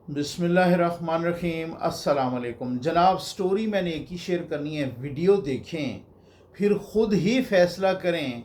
बिस्मिल्लाहिर्रहमानिर्रहीम। अस्सलाम वालेकुम जनाब। स्टोरी मैंने एक ही शेयर करनी है, वीडियो देखें फिर ख़ुद ही फ़ैसला करें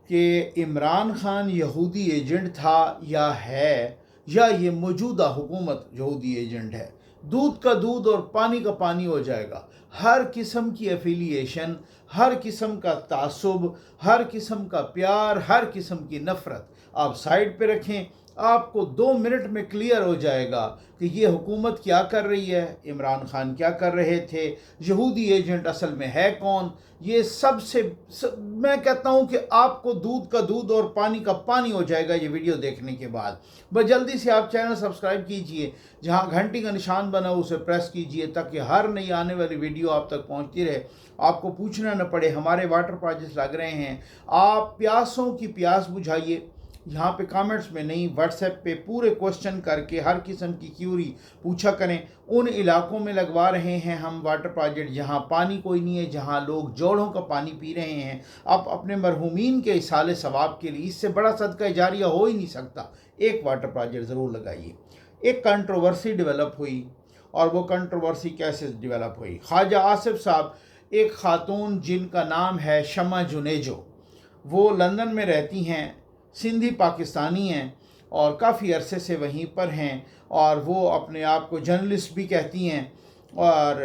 कि इमरान खान यहूदी एजेंट था या है, या ये मौजूदा हुकूमत यहूदी एजेंट है। दूध का दूध और पानी का पानी हो जाएगा। हर किस्म की एफिलिएशन, हर किस्म का तासुब, हर किस्म का प्यार, हर किस्म की नफ़रत आप साइड पे रखें। आपको 2 मिनट में क्लियर हो जाएगा कि ये हुकूमत क्या कर रही है, इमरान खान क्या कर रहे थे, यहूदी एजेंट असल में है कौन। ये मैं कहता हूँ कि आपको दूध का दूध और पानी का पानी हो जाएगा ये वीडियो देखने के बाद। बस जल्दी से आप चैनल सब्सक्राइब कीजिए, जहाँ घंटी का निशान बना हो उसे प्रेस कीजिए ताकि हर नई आने वाली वीडियो आप तक पहुँचती रहे, आपको पूछना न पड़े। हमारे वाटर प्रोजेक्ट्स लग रहे हैं, आप प्यासों की प्यास बुझाइए। यहाँ पे कमेंट्स में नहीं, व्हाट्सएप पे पूरे क्वेश्चन करके हर किस्म की क्यूरी पूछा करें। उन इलाकों में लगवा रहे हैं हम वाटर प्रोजेक्ट जहाँ पानी कोई नहीं है, जहाँ लोग जोड़ों का पानी पी रहे हैं। आप अपने मरहूमीन के इसाले सवाब के लिए, इससे बड़ा सदका जारिया हो ही नहीं सकता, एक वाटर प्रोजेक्ट ज़रूर लगाइए। एक कंट्रोवर्सी डेवलप हुई, और वो कंट्रोवर्सी कैसे डेवलप हुई। ख्वाजा आसिफ साहब, एक खातून जिनका नाम है शमा जुनेजो, वो लंदन में रहती हैं, सिंधी पाकिस्तानी हैं और काफ़ी अरसे से वहीं पर हैं, और वो अपने आप को जर्नलिस्ट भी कहती हैं और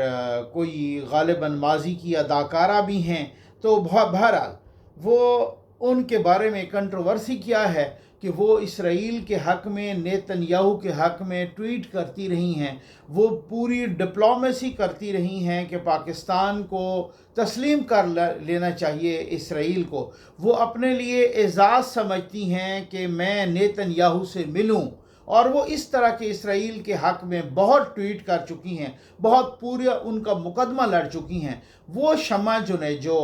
कोई गालिबन माजी की अदाकारा भी हैं। तो बहरहाल वो, उनके बारे में कंट्रोवर्सी क्या है कि वो इसराइल के हक़ में, नेतन्याहू के हक़ में ट्वीट करती रही हैं। वो पूरी डिप्लोमेसी करती रही हैं कि पाकिस्तान को तस्लीम कर लेना चाहिए इसराइल को। वो अपने लिए एजाज़ समझती हैं कि मैं नेतन्याहू से मिलूं, और वो इस तरह के इसराइल के हक़ में बहुत ट्वीट कर चुकी हैं, बहुत पूरा उनका मुकदमा लड़ चुकी हैं। वो शमा जुनेजो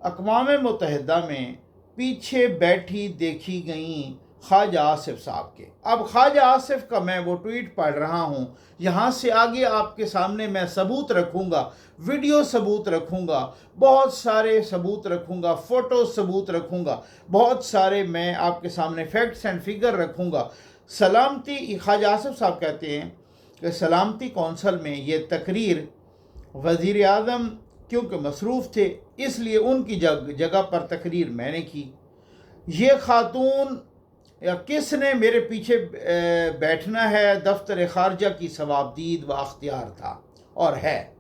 अक़वाम मुत्तहिदा में पीछे बैठी देखी गई ख्वाजा आसिफ साहब के। अब ख्वाजा आसिफ का मैं वो ट्वीट पढ़ रहा हूँ, यहाँ से आगे आपके सामने मैं सबूत रखूँगा, वीडियो सबूत रखूँगा, बहुत सारे सबूत रखूँगा, फ़ोटो सबूत रखूँगा, बहुत सारे मैं आपके सामने फैक्ट्स एंड फिगर रखूँगा। सलामती, ख्वाजा आसिफ साहब कहते हैं कि सलामती कौंसल में ये तकरीर वज़ीर आज़म क्योंकि मसरूफ़ थे, इसलिए उनकी जगह पर तकरीर मैंने की। ये खातून या किसने मेरे पीछे बैठना है, दफ्तर खारजा की सवाबदीद व अख्तियार था और है।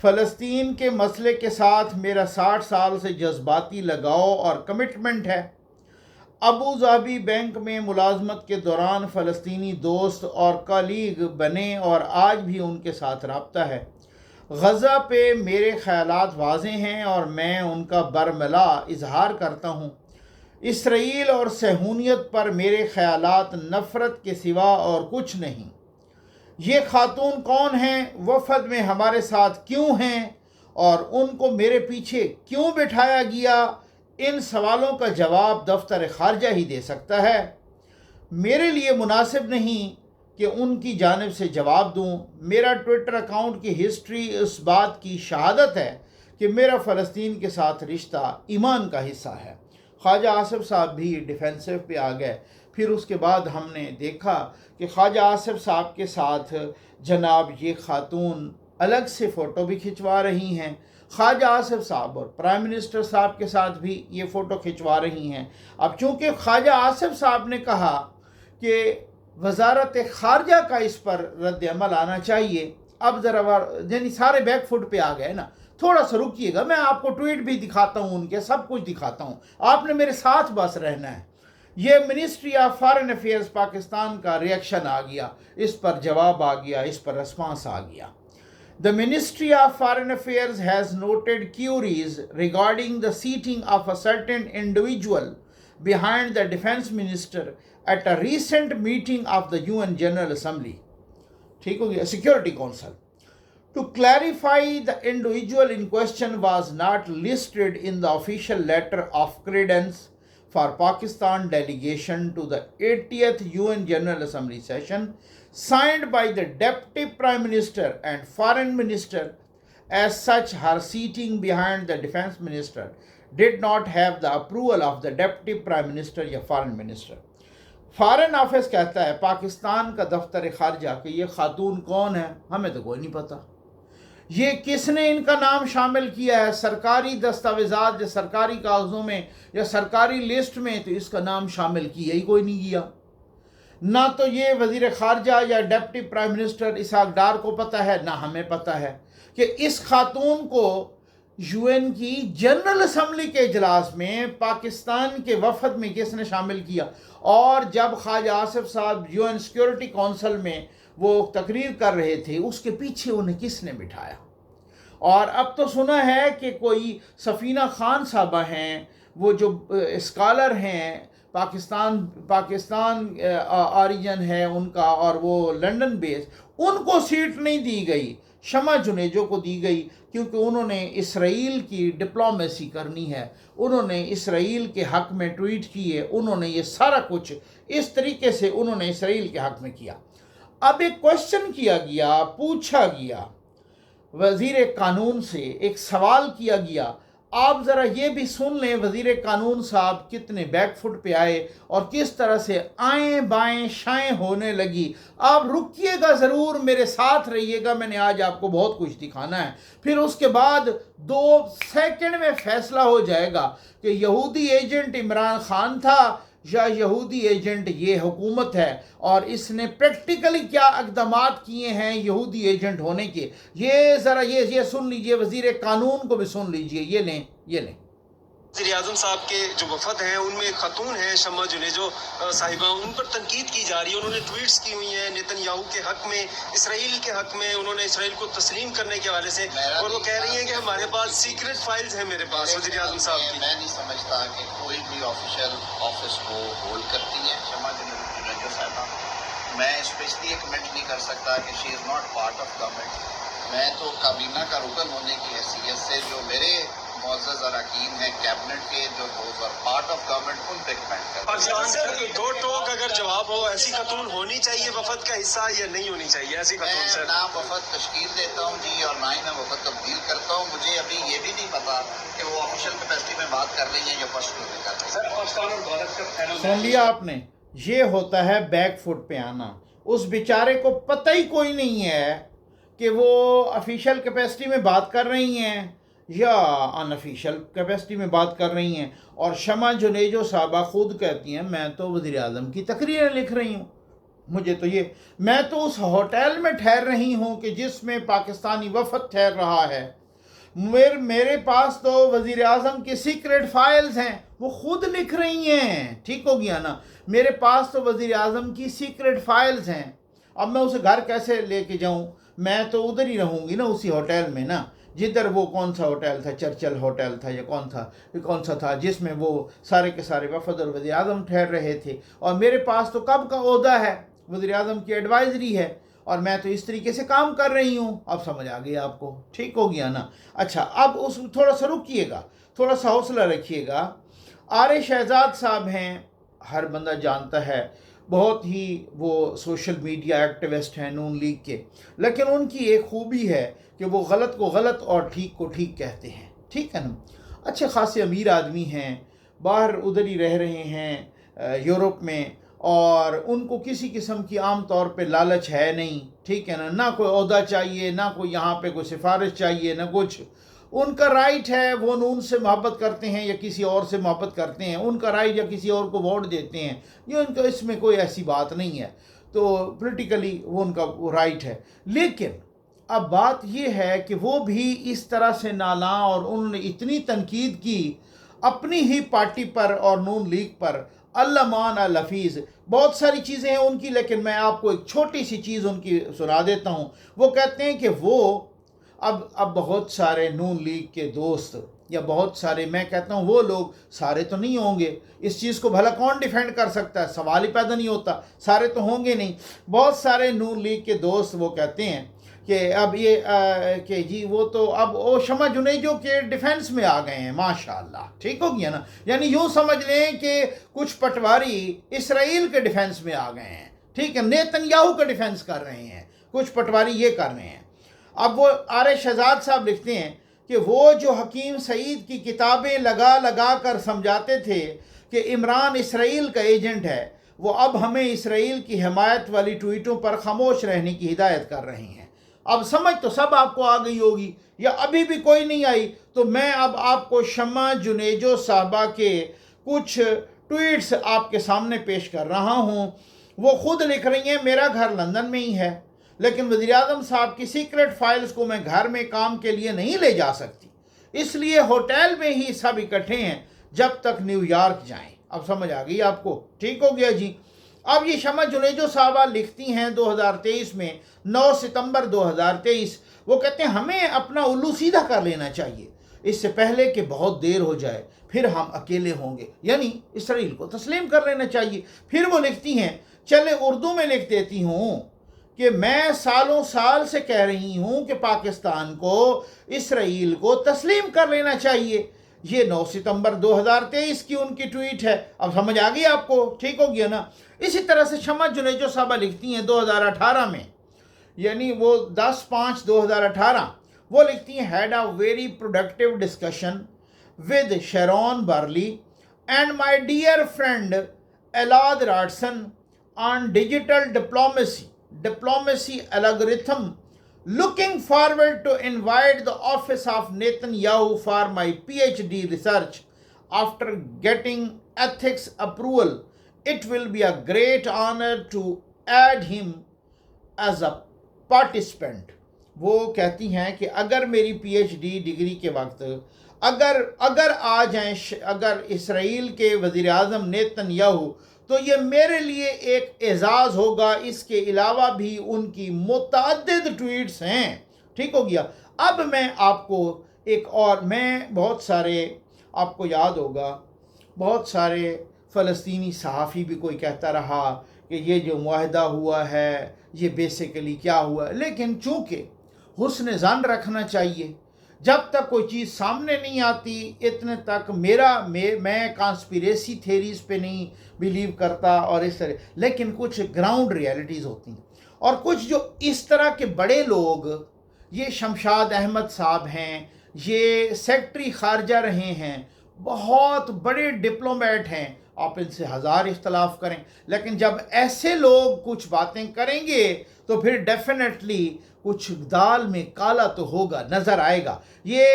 फ़लस्तीन के मसले के साथ मेरा 60 साल से जज्बाती लगाव और कमिटमेंट है। अबू धाबी बैंक में मुलाजमत के दौरान फ़लस्तीनी दोस्त और कलीग बने और आज भी उनके साथ रब्ता है। गज़ा पे मेरे ख़यालात वाज़ेह हैं और मैं उनका बरमला इजहार करता हूँ। इसराइल और सहूनियत पर मेरे ख़यालात नफ़रत के सिवा और कुछ नहीं। ये खातून कौन हैं, वफ़द में हमारे साथ क्यों हैं, और उनको मेरे पीछे क्यों बिठाया गया, इन सवालों का जवाब दफ्तर खारजा ही दे सकता है। मेरे लिए मुनासिब नहीं कि उनकी जानिब से जवाब दूं। मेरा ट्विटर अकाउंट की हिस्ट्री इस बात की शहादत है कि मेरा फ़लस्तीन के साथ रिश्ता ईमान का हिस्सा है। ख्वाजा आसिफ साहब भी डिफेंसिव पे आ गए। फिर उसके बाद हमने देखा कि ख्वाजा आसिफ साहब के साथ जनाब ये खातून अलग से फ़ोटो भी खिंचवा रही हैं। ख्वाजा आसिफ साहब और प्राइम मिनिस्टर साहब के साथ भी ये फ़ोटो खिंचवा रही हैं। अब चूँकि ख्वाजा आसिफ साहब ने कहा कि वजारत खारजा का इस पर रद्द अमल आना चाहिए, अब ज़रा यानी सारे बैक फुट पे आ गए ना। थोड़ा सा रुकिएगा, मैं आपको ट्वीट भी दिखाता हूँ, उनके सब कुछ दिखाता हूँ, आपने मेरे साथ बस रहना है। ये ministry of foreign affairs Pakistan का रिएक्शन आ गया, इस पर जवाब आ गया, इस पर रिस्पांस आ गया। The Ministry of Foreign Affairs has noted queries regarding the seating of a certain individual behind the defense minister at a recent meeting of the UN General Assembly, ठीक हो गया, Security Council. To clarify, the individual in question was not listed in the official letter of credence for Pakistan delegation to the 80th UN General Assembly session signed by the Deputy Prime Minister and Foreign Minister. As such, her seating behind the Defense Minister did not have the approval of the Deputy Prime Minister या Foreign Minister. Foreign office कहता है पाकिस्तान का दफ्तर खारजा कि ये खातून कौन है, हमें तो कोई नहीं पता, ये किसने इनका नाम शामिल किया है सरकारी दस्तावेज़ात या सरकारी कागज़ों में या सरकारी लिस्ट में, तो इसका नाम शामिल किया ही कोई नहीं किया। ना तो ये वज़ीर ख़ारजा या डिप्टी प्राइम मिनिस्टर इसहाक डार को पता है, ना हमें पता है कि इस खातून को यूएन की जनरल असम्बली के इजलास में पाकिस्तान के वफद में किसने शामिल किया। और जब ख्वाजा आसिफ साहब यूएन सिक्योरिटी काउंसिल में वो तकरीर कर रहे थे, उसके पीछे उन्हें किसने बिठाया। और अब तो सुना है कि कोई सफ़ीना खान साहबा हैं, वो जो स्कॉलर हैं, पाकिस्तान ऑरिजन है उनका और वो लंदन बेस, उनको सीट नहीं दी गई, शमा जुनेजो को दी गई, क्योंकि उन्होंने इसराइल की डिप्लोमेसी करनी है, उन्होंने इसराइल के हक़ में ट्वीट किए, उन्होंने ये सारा कुछ इस तरीके से उन्होंने इसराइल के हक़ में किया। अब एक क्वेश्चन किया गया, पूछा गया वज़ीर कानून से, एक सवाल किया गया, आप ज़रा ये भी सुन लें वज़ीर कानून साहब कितने बैकफुट पे आए और किस तरह से आएँ बाएँ शाएँ होने लगी। आप रुकिएगा ज़रूर, मेरे साथ रहिएगा, मैंने आज आपको बहुत कुछ दिखाना है। फिर उसके बाद 2 सेकंड में फ़ैसला हो जाएगा कि यहूदी एजेंट इमरान खान था या यहूदी एजेंट ये हुकूमत है, और इसने प्रैक्टिकली क्या इक़दामात किए हैं यहूदी एजेंट होने के। ये ज़रा ये सुन लीजिए, वज़ीर कानून को भी सुन लीजिए, ये लें। वज़ीर आज़म साहब के जो वफद हैं उनमें खतून हैं शमा जुनेजो साहिबा, उन पर तनकीद की जा रही है। उन्होंने ट्वीट्स की हुई हैं नेतन्याहू के हक़ में, इसराइल के हक़ में, उन्होंने इसराइल को तस्लीम करने के हवाले से, और वो कह रही हैं कि हमारे पास सीक्रेट फाइल्स हैं मेरे पास वज़ीर आज़म साहब की। मैं नहीं समझता कि कोई भी ऑफिशियल ऑफिस को होल्ड करती है शमा जुनेजो साहिबा। मैं इस पर इसलिए कमेंट नहीं कर सकता कि she is not part of government. मैं तो काबीना का रुकन होने की हैसियत से जो मेरे मुअज़्ज़ज़ अरकान हैं कैबिनेट के, जो पार्ट ऑफ गवर्नमेंट, उन पे कमेंट करता हूं। पाकिस्तान से दो टोक अगर जवाब हो, ऐसी खतून होनी चाहिए वफद का हिस्सा या नहीं होनी चाहिए ऐसी खतून? मैं ना वफद तश्कील देता हूँ जी, और ना ही मैं वफद तब्दील करता हूँ। मुझे अभी ये भी नहीं पता कि वो ऑफिशियल कैपेसिटी में बात कर रही हैं या पर्सनल में कर रही हैं। पाकिस्तान और भारत का पैनल सुन लिया आपने, ये होता है बैक फुट पे आना। उस बेचारे को पता ही कोई नहीं है कि वो ऑफिशियल कैपेसिटी में बात कर रही हैं या अनऑफिशियल कैपेसिटी में बात कर रही हैं। और शमा जुनेजो साहबा खुद कहती हैं मैं तो वज़ीर आज़म की तकरीरें लिख रही हूँ, मुझे तो ये, मैं तो उस होटल में ठहर रही हूँ कि जिसमें पाकिस्तानी वफद ठहर रहा है, मेरे पास तो वज़ीर आज़म की सीक्रेट फाइल्स हैं, वो खुद लिख रही हैं। ठीक हो गया ना, मेरे पास तो वज़ीर आज़म की सीक्रेट फाइल्स हैं। अब मैं उसे घर कैसे लेके जाऊँ, मैं तो उधर ही रहूँगी ना, उसी होटल में ना, जिधर वो कौन सा होटल था, चर्चिल होटल था या कौन सा था जिसमें वो सारे के सारे वफद और वज़ीर आज़म ठहर रहे थे। और मेरे पास तो कब का ओहदा है, वज़ीर आज़म की एडवाइजरी है, और मैं तो इस तरीके से काम कर रही हूँ। अब समझ आ गया आपको, ठीक हो गया ना। अच्छा, अब उस थोड़ा सा रुकिएगा, थोड़ा सा हौसला रखिएगा। आर शहजाद साहब हैं, हर बंदा जानता है, बहुत ही वो सोशल मीडिया एक्टिविस्ट हैं नून लीग के, लेकिन उनकी एक खूबी है कि वो गलत को गलत और ठीक को ठीक कहते हैं। ठीक है ना, अच्छे खासे अमीर आदमी हैं, बाहर उधर ही रह रहे हैं यूरोप में, और उनको किसी किस्म की आम तौर पे लालच है नहीं। ठीक है ना, ना कोई ओहदा चाहिए, ना कोई यहाँ पे कोई सिफारिश चाहिए, ना कुछ। उनका राइट है, वो नून से मोहब्बत करते हैं या किसी और से मोहब्बत करते हैं, उनका राइट, या किसी और को वोट देते हैं, ये उनका, इसमें कोई ऐसी बात नहीं है। तो पॉलिटिकली वो उनका राइट है। लेकिन अब बात ये है कि वो भी इस तरह से नाला, और उन्होंने इतनी तनकीद की अपनी ही पार्टी पर और नून लीग पर, अल्लामान अल हफीज़, बहुत सारी चीज़ें हैं उनकी, लेकिन मैं आपको एक छोटी सी चीज़ उनकी सुना देता हूँ। वो कहते हैं कि वो अब बहुत सारे नून लीग के दोस्त, या बहुत सारे, मैं कहता हूँ वो लोग, सारे तो नहीं होंगे, इस चीज़ को भला कौन डिफेंड कर सकता है, सवाल ही पैदा नहीं होता, सारे तो होंगे नहीं। बहुत सारे नून लीग के दोस्त वो कहते हैं कि अब ये कि जी वो तो अब वो शमा जुनेजो के डिफेंस में आ गए हैं, माशाअल्लाह। ठीक हो गया ना, यानी यूँ समझ लें कि कुछ पटवारी इसराइल के डिफेंस में आ गए हैं। ठीक है, नेतन्याहू का डिफेंस कर रहे हैं, कुछ पटवारी ये कर रहे हैं। अब वो आर शहजाद साहब लिखते हैं कि वो जो हकीम सईद की किताबें लगा लगा कर समझाते थे कि इमरान इसराइल का एजेंट है, وہ اب ہمیں اسرائیل کی حمایت والی ٹویٹوں پر خاموش رہنے کی ہدایت کر رہے ہیں۔ اب سمجھ تو سب آپ کو آ گئی ہوگی، یا ابھی بھی کوئی نہیں آئی، تو میں اب آپ کو شمع جنیجو صاحبہ کے کچھ ٹویٹس آپ کے سامنے پیش کر رہا ہوں۔ وہ خود لکھ رہی ہیں میرا گھر لندن میں ہی ہے، لیکن وزیر اعظم صاحب کی سیکرٹ فائلز کو میں گھر میں کام کے لیے نہیں لے جا سکتی، اس لیے ہوٹل میں ہی سب اکٹھے ہیں جب تک نیو یارک جائیں۔ اب سمجھ آ گئی آپ کو؟ ٹھیک ہو گیا جی۔ اب یہ شمع جنیجو صاحبہ لکھتی ہیں 2023 میں 9 ستمبر 2023، وہ کہتے ہیں ہمیں اپنا الو سیدھا کر لینا چاہیے اس سے پہلے کہ بہت دیر ہو جائے، پھر ہم اکیلے ہوں گے، یعنی اسرائیل کو تسلیم کر لینا چاہیے۔ پھر وہ لکھتی ہیں، چلے اردو میں لکھ دیتی ہوں کہ میں سالوں سال سے کہہ رہی ہوں کہ پاکستان کو اسرائیل کو تسلیم کر لینا چاہیے۔ یہ 9 ستمبر 2023 کی ان کی ٹویٹ ہے۔ اب سمجھ آ گئی آپ کو؟ ٹھیک ہو گیا نا۔ اسی طرح سے شمع جنیجو صاحبہ لکھتی ہیں 2018 میں، یعنی وہ 10/5/2018، وہ لکھتی ہیں had a very productive discussion with Sharon Burley and my dear friend الاد راڈسن on digital diplomacy algorithm. Looking forward to invite the office of Netanyahu for my PhD research after getting ethics approval. It will be a great honor to add him as a participant. وہ کہتی ہیں کہ اگر میری P H D degree کے وقت اگر آ جائیں اگر اسرائیل کے وزیر اعظم نیتن یاہو، تو یہ میرے لیے ایک اعزاز ہوگا۔ اس کے علاوہ بھی ان کی متعدد ٹویٹس ہیں۔ ٹھیک ہو گیا۔ اب میں آپ کو ایک اور، میں بہت سارے، آپ کو یاد ہوگا بہت سارے فلسطینی صحافی بھی کوئی کہتا رہا کہ یہ جو معاہدہ ہوا ہے یہ بیسیکلی کیا ہوا ہے، لیکن چونکہ حسن ظن رکھنا چاہیے، جب تک کوئی چیز سامنے نہیں آتی اتنے تک میں کانسپیریسی تھیریز پہ نہیں بیلیو کرتا اور اس طرح، لیکن کچھ گراؤنڈ ریالٹیز ہوتی ہیں، اور کچھ جو اس طرح کے بڑے لوگ، یہ شمشاد احمد صاحب ہیں، یہ سیکٹری خارجہ رہے ہیں، بہت بڑے ڈپلومیٹ ہیں، آپ ان سے ہزار اختلاف کریں، لیکن جب ایسے لوگ کچھ باتیں کریں گے تو پھر ڈیفینیٹلی کچھ دال میں کالا تو ہوگا، نظر آئے گا۔ یہ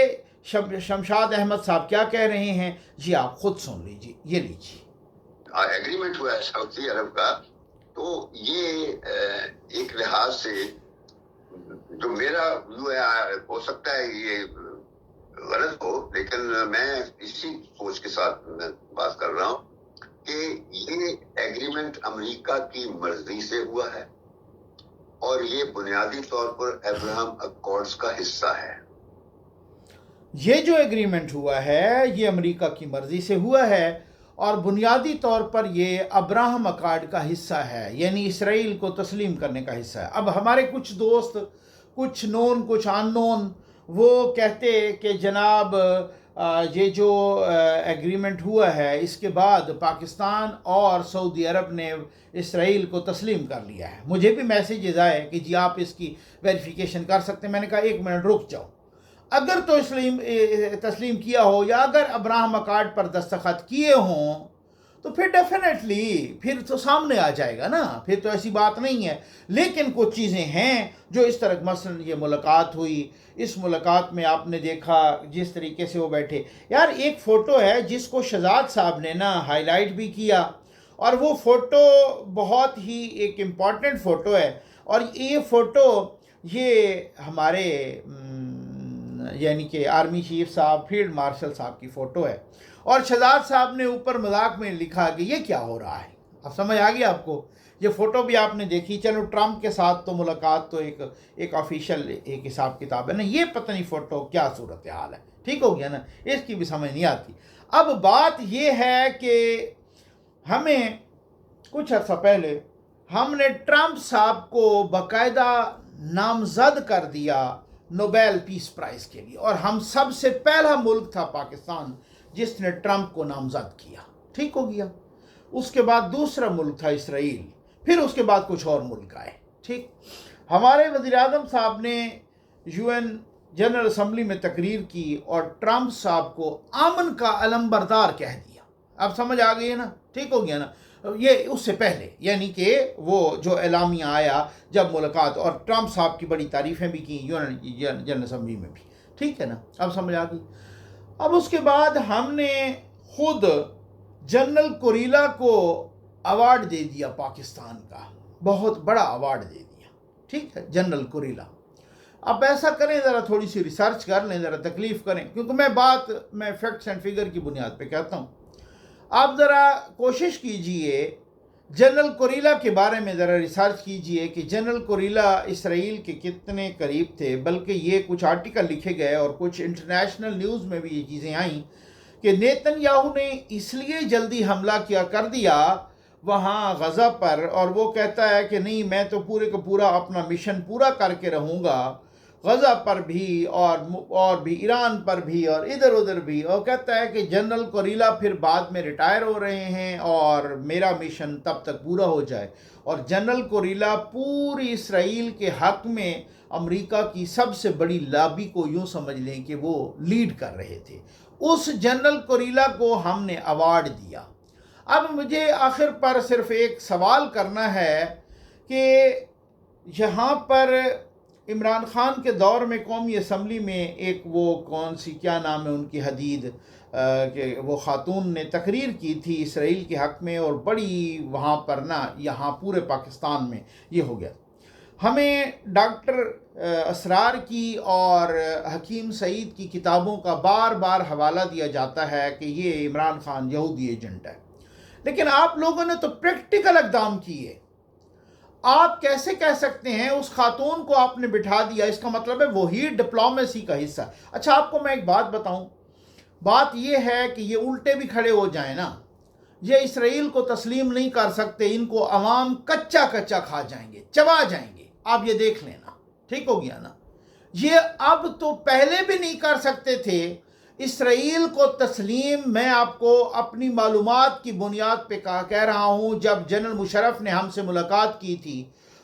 شمشاد احمد صاحب کیا کہہ رہے ہیں جی آپ خود سن لیجیے، یہ لیجیے۔ ایگریمنٹ ہوا ہے سعودی عرب کا، تو یہ ایک لحاظ سے جو میرا ویو ہے، ہو سکتا ہے یہ غلط ہو، لیکن میں اسی سوچ کے ساتھ میں بات کر رہا ہوں کہ یہ ایگریمنٹ امریکہ کی مرضی سے ہوا ہے اور یہ بنیادی طور پر ابراہم اکارڈز کا حصہ ہے۔ یہ جو ایگریمنٹ ہوا ہے یہ امریکہ کی مرضی سے ہوا ہے اور بنیادی طور پر یہ ابراہم اکارڈ کا حصہ ہے، یعنی اسرائیل کو تسلیم کرنے کا حصہ ہے۔ اب ہمارے کچھ دوست، کچھ نون کچھ ان نون، وہ کہتے کہ جناب یہ جو ایگریمنٹ ہوا ہے اس کے بعد پاکستان اور سعودی عرب نے اسرائیل کو تسلیم کر لیا ہے۔ مجھے بھی میسیجز آئے کہ جی آپ اس کی ویریفیکیشن کر سکتے ہیں۔ میں نے کہا ایک منٹ رک جاؤ، اگر تو تسلیم کیا ہو یا اگر ابراہم اکارڈ پر دستخط کیے ہوں تو پھر ڈیفینیٹلی پھر تو سامنے آ جائے گا نا، پھر تو ایسی بات نہیں ہے۔ لیکن کچھ چیزیں ہیں جو اس طرح، مثلا یہ ملاقات ہوئی، اس ملاقات میں آپ نے دیکھا جس طریقے سے وہ بیٹھے، یار ایک فوٹو ہے جس کو شہزاد صاحب نے نا ہائی لائٹ بھی کیا، اور وہ فوٹو بہت ہی ایک امپورٹنٹ فوٹو ہے، اور یہ فوٹو یہ ہمارے یعنی کہ آرمی چیف صاحب، فیلڈ مارشل صاحب کی فوٹو ہے، اور شہزاد صاحب نے اوپر مذاق میں لکھا کہ یہ کیا ہو رہا ہے۔ اب سمجھ آ گئی آپ کو؟ یہ فوٹو بھی آپ نے دیکھی۔ چلو ٹرمپ کے ساتھ تو ملاقات تو ایک آفیشیل ایک حساب کتاب ہے نا، یہ پتہ نہیں فوٹو کیا صورتحال ہے۔ ٹھیک ہو گیا نا، اس کی بھی سمجھ نہیں آتی۔ اب بات یہ ہے کہ ہمیں کچھ عرصہ پہلے ہم نے ٹرمپ صاحب کو باقاعدہ نامزد کر دیا نوبیل پیس پرائز کے لیے، اور ہم سب سے پہلا ملک تھا پاکستان جس نے ٹرمپ کو نامزد کیا۔ ٹھیک ہو گیا۔ اس کے بعد دوسرا ملک تھا اسرائیل، پھر اس کے بعد کچھ اور ملک آئے۔ ٹھیک، ہمارے وزیر اعظم صاحب نے یو این جنرل اسمبلی میں تقریر کی اور ٹرمپ صاحب کو امن کا علم بردار کہہ دیا۔ اب سمجھ آ گئی ہے نا؟ ٹھیک ہو گیا نا۔ یہ اس سے پہلے، یعنی کہ وہ جو اعلامیہ آیا جب ملاقات، اور ٹرمپ صاحب کی بڑی تعریفیں بھی کی جنرل اسمبلی میں بھی، ٹھیک ہے نا، اب سمجھ آ گئی۔ اب اس کے بعد ہم نے خود جنرل کوریلا کو ایوارڈ دے دیا پاکستان کا، بہت بڑا ایوارڈ دے دیا، ٹھیک ہے، جنرل کوریلا۔ اب ایسا کریں، ذرا تھوڑی سی ریسرچ کر لیں، ذرا تکلیف کریں، کیونکہ میں فیکٹس اینڈ فگر کی بنیاد پہ کہتا ہوں۔ آپ ذرا کوشش کیجئے جنرل کوریلا کے بارے میں ذرا ریسرچ کیجئے کہ جنرل کوریلا اسرائیل کے کتنے قریب تھے، بلکہ یہ کچھ آرٹیکل لکھے گئے اور کچھ انٹرنیشنل نیوز میں بھی یہ چیزیں آئیں کہ نیتن یاہو نے اس لیے جلدی حملہ کر دیا وہاں غزہ پر، اور وہ کہتا ہے کہ نہیں، میں تو پورے کا پورا اپنا مشن پورا کر کے رہوں گا، غزہ پر بھی اور بھی ایران پر بھی اور ادھر ادھر بھی، اور کہتا ہے کہ جنرل کوریلا پھر بعد میں ریٹائر ہو رہے ہیں اور میرا مشن تب تک پورا ہو جائے۔ اور جنرل کوریلا پوری اسرائیل کے حق میں امریکہ کی سب سے بڑی لابی کو یوں سمجھ لیں کہ وہ لیڈ کر رہے تھے۔ اس جنرل کوریلا کو ہم نے ایوارڈ دیا۔ اب مجھے آخر پر صرف ایک سوال کرنا ہے کہ یہاں پر عمران خان کے دور میں قومی اسمبلی میں ایک وہ کون سی، کیا نام ہے ان کی، حدید، کہ وہ خاتون نے تقریر کی تھی اسرائیل کے حق میں، اور بڑی وہاں پر نا، یہاں پورے پاکستان میں یہ ہو گیا۔ ہمیں ڈاکٹر اسرار کی اور حکیم سعید کی کتابوں کا بار بار حوالہ دیا جاتا ہے کہ یہ عمران خان یہودی ایجنٹ ہے، لیکن آپ لوگوں نے تو پریکٹیکل اقدام کیے۔ آپ کیسے کہہ سکتے ہیں اس خاتون کو آپ نے بٹھا دیا؟ اس کا مطلب ہے وہی ڈپلومیسی کا حصہ۔ اچھا، آپ کو میں ایک بات بتاؤں، بات یہ ہے کہ یہ الٹے بھی کھڑے ہو جائیں نا، یہ اسرائیل کو تسلیم نہیں کر سکتے، ان کو عوام کچا کچا کھا جائیں گے، چبا جائیں گے، آپ یہ دیکھ لینا، ٹھیک ہو گیا نا؟ یہ اب تو پہلے بھی نہیں کر سکتے تھے اسرائیل کو تسلیم۔ میں آپ کو اپنی معلومات کی بنیاد پہ کہہ رہا ہوں، جب جنرل مشرف نے ہم سے ملاقات کی تھی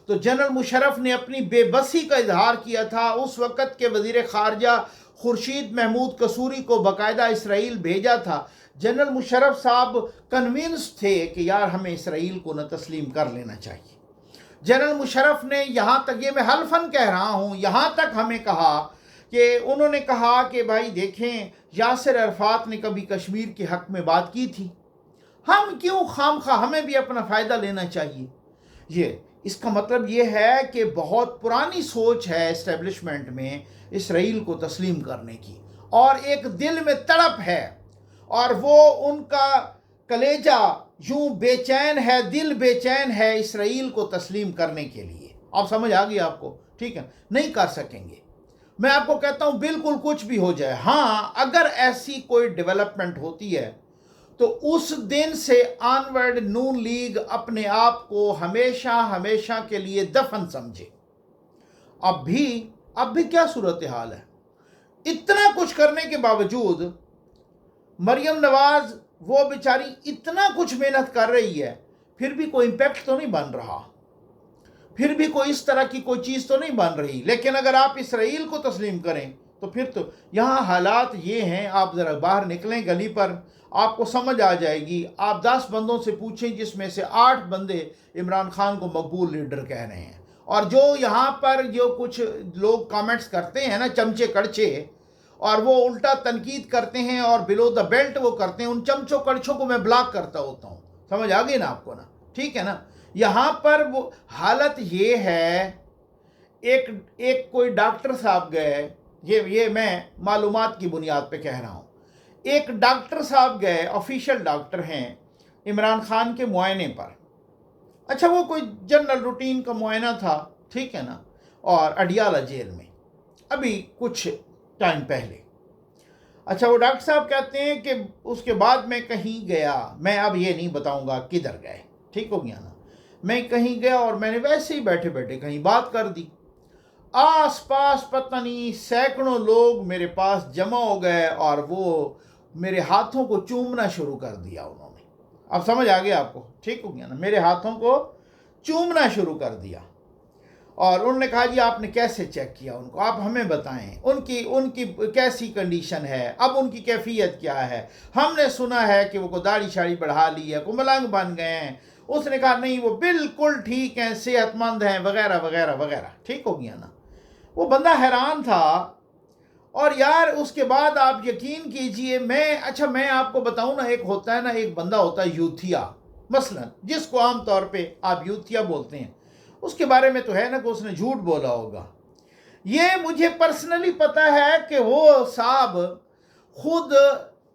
تو جنرل مشرف نے اپنی بے بسی کا اظہار کیا تھا۔ اس وقت کے وزیر خارجہ خورشید محمود قصوری کو باقاعدہ اسرائیل بھیجا تھا۔ جنرل مشرف صاحب کنونس تھے کہ یار ہمیں اسرائیل کو نہ تسلیم کر لینا چاہیے۔ جنرل مشرف نے یہاں تک، یہ میں حلفاً کہہ رہا ہوں، یہاں تک ہمیں کہا کہ انہوں نے کہا کہ بھائی دیکھیں، یاسر عرفات نے کبھی کشمیر کے حق میں بات کی تھی، ہم کیوں خامخواہ، ہمیں بھی اپنا فائدہ لینا چاہیے۔ یہ اس کا مطلب یہ ہے کہ بہت پرانی سوچ ہے اسٹیبلشمنٹ میں اسرائیل کو تسلیم کرنے کی، اور ایک دل میں تڑپ ہے، اور وہ ان کا کلیجہ یوں بے چین ہے، دل بے چین ہے اسرائیل کو تسلیم کرنے کے لیے۔ آپ سمجھ آ گئی آپ کو؟ ٹھیک ہے، نہیں کر سکیں گے۔ میں آپ کو کہتا ہوں بالکل کچھ بھی ہو جائے، ہاں اگر ایسی کوئی ڈیولپمنٹ ہوتی ہے تو اس دن سے آنورڈ نون لیگ اپنے آپ کو ہمیشہ ہمیشہ کے لیے دفن سمجھے۔ اب بھی کیا صورتحال ہے؟ اتنا کچھ کرنے کے باوجود مریم نواز وہ بیچاری اتنا کچھ محنت کر رہی ہے، پھر بھی کوئی امپیکٹ تو نہیں بن رہا، پھر بھی کوئی اس طرح کی کوئی چیز تو نہیں بن رہی۔ لیکن اگر آپ اسرائیل کو تسلیم کریں تو پھر تو یہاں حالات یہ ہیں، آپ ذرا باہر نکلیں گلی پر، آپ کو سمجھ آ جائے گی۔ آپ 10 بندوں سے پوچھیں جس میں سے 8 بندے عمران خان کو مقبول لیڈر کہہ رہے ہیں، اور جو یہاں پر جو کچھ لوگ کامنٹس کرتے ہیں نا، چمچے کڑچے، اور وہ الٹا تنقید کرتے ہیں اور بلو دا بیلٹ وہ کرتے ہیں، ان چمچوں کڑچوں کو میں بلاک کرتا ہوتا ہوں۔ سمجھ آ گئی نا آپ کو نا؟ ٹھیک ہے نا؟ یہاں پر وہ حالت یہ ہے، ایک کوئی ڈاکٹر صاحب گئے، یہ میں معلومات کی بنیاد پہ کہہ رہا ہوں، ایک ڈاکٹر صاحب گئے، آفیشیل ڈاکٹر ہیں، عمران خان کے معائنے پر۔ اچھا، وہ کوئی جنرل روٹین کا معائنہ تھا، ٹھیک ہے نا، اور اڈیالہ جیل میں ابھی کچھ ٹائم پہلے۔ اچھا، وہ ڈاکٹر صاحب کہتے ہیں کہ اس کے بعد میں کہیں گیا، میں اب یہ نہیں بتاؤں گا کدھر گئے، ٹھیک ہو گیا نا، میں کہیں گیا اور میں نے ویسے ہی بیٹھے بیٹھے کہیں بات کر دی، آس پاس پتہ نہیں سینکڑوں لوگ میرے پاس جمع ہو گئے اور وہ میرے ہاتھوں کو چومنا شروع کر دیا انہوں نے۔ اب سمجھ آ گیا آپ کو؟ ٹھیک ہو گیا نا، میرے ہاتھوں کو چومنا شروع کر دیا، اور انہوں نے کہا جی آپ نے کیسے چیک کیا ان کو، آپ ہمیں بتائیں ان کی کیسی کنڈیشن ہے، اب ان کی کیفیت کیا ہے، ہم نے سنا ہے کہ وہ کو داڑھی شاڑھی بڑھا لی ہے، کو ملنگ بن گئے ہیں، उसने कहा नहीं वो बिल्कुल ठीक हैं, सेहतमंद हैं, वगैरह वगैरह वगैरह। ठीक हो गया ना। वो बंदा हैरान था। और यार उसके बाद आप यकीन कीजिए, मैं आपको बताऊं ना, एक होता है ना, एक बंदा होता है यूथिया, मसलन जिसको आम तौर पे आप यूथिया बोलते हैं, उसके बारे में तो है ना कि उसने झूठ बोला होगा। ये मुझे पर्सनली पता है कि वो साहब खुद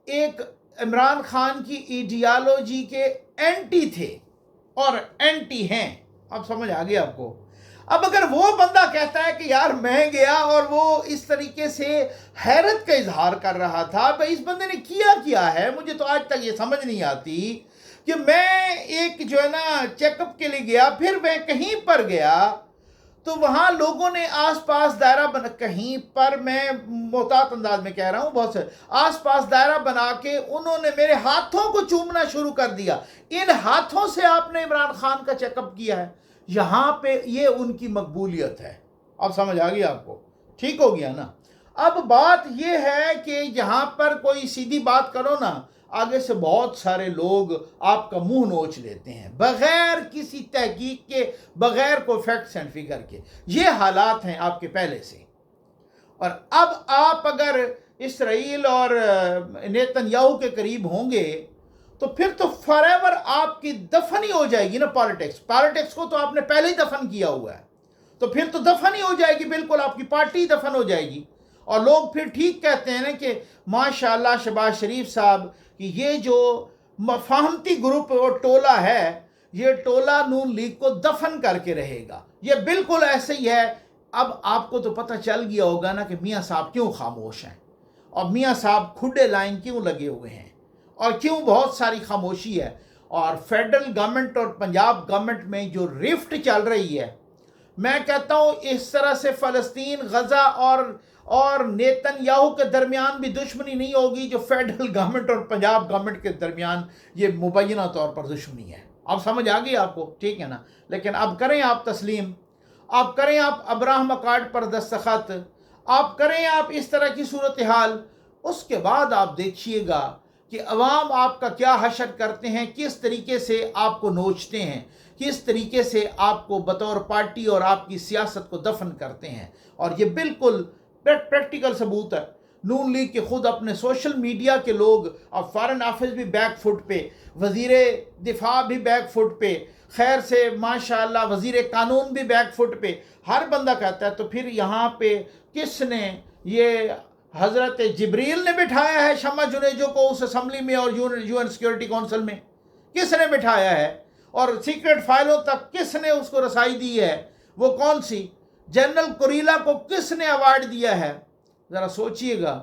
एक इमरान खान की आइडियोलॉजी के एंटी थे और एंटी हैं। अब समझ आ गई आपको। अब अगर वो बंदा कहता है कि यार मैं गया, और वो इस तरीके से हैरत का इजहार कर रहा था, भाई इस बंदे ने किया है, मुझे तो आज तक ये समझ नहीं आती कि मैं एक जो है ना चेकअप के लिए गया, फिर मैं कहीं पर गया तो वहाँ लोगों ने आसपास दायरा बना, कहीं पर मैं मोहतात अंदाज में कह रहा हूँ, बहुत से आसपास दायरा बना के उन्होंने मेरे हाथों को चूमना शुरू कर दिया। इन हाथों से आपने इमरान खान का चेकअप किया है, यहाँ पे ये उनकी मकबूलियत है। अब समझ आ गई आपको। ठीक हो गया ना। अब बात ये है कि यहाँ पर कोई सीधी बात करो ना, आगे से बहुत सारे लोग आपका मुंह नोच लेते हैं बगैर किसी तहकीक के, बगैर कोई फैक्ट्स एंड फिगर के। ये हालात हैं आपके पहले से। और अब आप अगर इसराइल और नेतन्याहू के करीब होंगे तो फिर तो फॉरएवर आपकी दफन ही हो जाएगी ना। पॉलिटिक्स को तो आपने पहले ही दफन किया हुआ है, तो फिर तो दफन ही हो जाएगी, बिल्कुल आपकी पार्टी दफन हो जाएगी। और लोग फिर ठीक कहते हैं ना कि माशाल्लाह शहबाज शरीफ साहब कि ये जो मफाहमती ग्रुप और टोला है, ये टोला नून लीग को दफन करके रहेगा। ये बिल्कुल ऐसे ही है। अब आपको तो पता चल गया होगा ना कि मियाँ साहब क्यों खामोश हैं, और मियाँ साहब खुडे लाइन क्यों लगे हुए हैं, और क्यों बहुत सारी खामोशी है। और फेडरल गवर्नमेंट और पंजाब गवर्नमेंट में जो रिफ्ट चल रही है, मैं कहता हूँ इस तरह से फ़लस्तीन, गज़ा और नेतन्याहू के दरमियान भी दुश्मनी नहीं होगी जो फेडरल गवर्नमेंट और पंजाब गवर्नमेंट के दरमियान ये मुबैना तौर पर दुश्मनी है। अब समझ आ गई आपको। ठीक है ना। लेकिन अब करें आप तस्लीम, आप करें आप अब्राहम अकार्ड पर दस्तखत, आप करें आप इस तरह की सूरत हाल, उसके बाद आप देखिएगा कि अवाम आपका क्या हशर करते हैं, किस तरीके से आपको नोचते हैं, किस तरीके से आपको बतौर पार्टी और आपकी सियासत को दफन करते हैं। और ये बिल्कुल प्रैक्टिकल सबूत है। नून लीग के खुद अपने सोशल मीडिया के लोग, और फॉरेन ऑफिस भी बैक फुट पे, वज़ीर दिफा भी बैक फुट पे, खैर से माशाल्लाह वज़ीर कानून भी बैक फुट पे, हर बंदा कहता है। तो फिर यहाँ पे किसने, ये हज़रत जिब्रील ने बिठाया है शम्मा जुनेजो को उस असम्बली में और यूएन सिक्योरिटी काउंसिल में? किसने बिठाया है? और सीक्रेट फाइलों तक किसने उसको रसाई दी है? वो कौन सी? जनरल कुरीला को किसने अवार्ड दिया है? ज़रा सोचिएगा,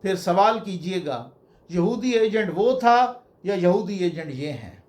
फिर सवाल कीजिएगा, यहूदी एजेंट वो था या यहूदी एजेंट ये हैं?